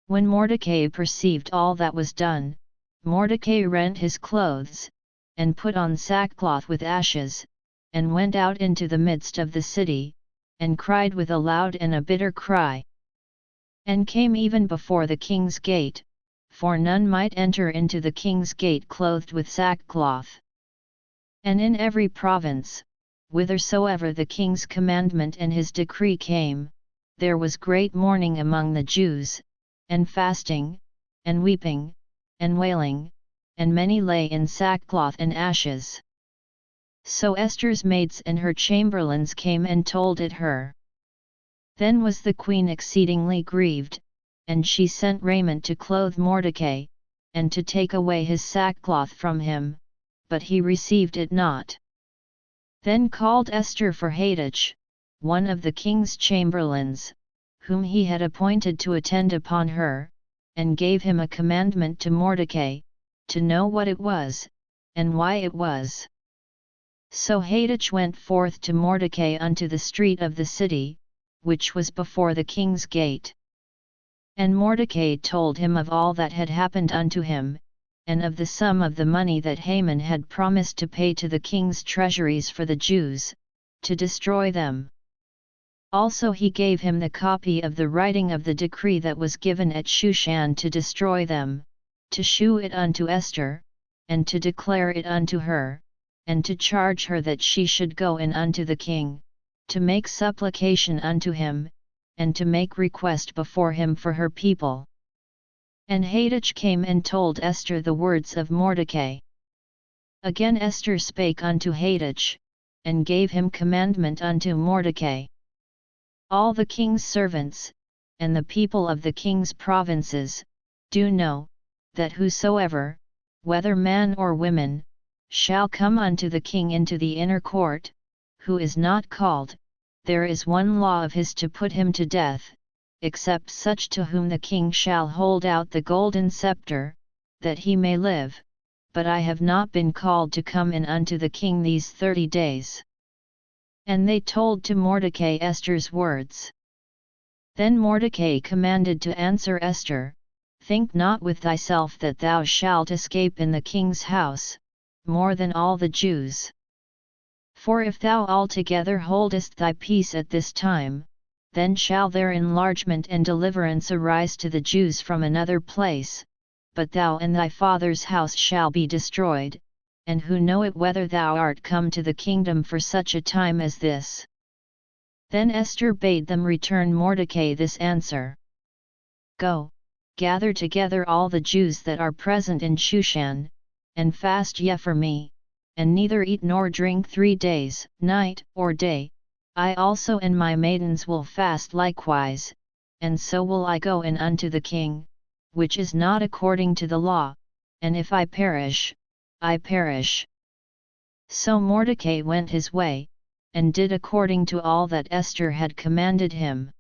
When Mordecai perceived all that was done, Mordecai rent his clothes, and put on sackcloth with ashes, and went out into the midst of the city, and cried with a loud and a bitter cry. And came even before the king's gate, for none might enter into the king's gate clothed with sackcloth. And in every province, whithersoever the king's commandment and his decree came, there was great mourning among the Jews, and fasting, and weeping, and wailing, and many lay in sackcloth and ashes. So Esther's maids and her chamberlains came and told it her. Then was the queen exceedingly grieved, and she sent raiment to clothe Mordecai, and to take away his sackcloth from him, but he received it not. Then called Esther for Hathach, one of the king's chamberlains, whom he had appointed to attend upon her, and gave him a commandment to Mordecai, to know what it was, and why it was. So Hathach went forth to Mordecai unto the street of the city, which was before the king's gate. And Mordecai told him of all that had happened unto him, and of the sum of the money that Haman had promised to pay to the king's treasuries for the Jews, to destroy them. Also he gave him the copy of the writing of the decree that was given at Shushan to destroy them, to shew it unto Esther, and to declare it unto her, and to charge her that she should go in unto the king, to make supplication unto him, and to make request before him for her people. And Hathach came and told Esther the words of Mordecai. Again Esther spake unto Hathach, and gave him commandment unto Mordecai. All the king's servants, and the people of the king's provinces, do know, that whosoever, whether man or woman, shall come unto the king into the inner court, who is not called, there is one law of his to put him to death, except such to whom the king shall hold out the golden scepter, that he may live, but I have not been called to come in unto the king these 30 days. And they told to Mordecai Esther's words. Then Mordecai commanded to answer Esther, Think not with thyself that thou shalt escape in the king's house, more than all the Jews. For if thou altogether holdest thy peace at this time, then shall their enlargement and deliverance arise to the Jews from another place, but thou and thy father's house shall be destroyed, and who know it whether thou art come to the kingdom for such a time as this. Then Esther bade them return Mordecai this answer. Go, gather together all the Jews that are present in Shushan, and fast ye for me, and neither eat nor drink 3 days, night or day. I also and my maidens will fast likewise, and so will I go in unto the king, which is not according to the law, and if I perish, I perish. So Mordecai went his way, and did according to all that Esther had commanded him.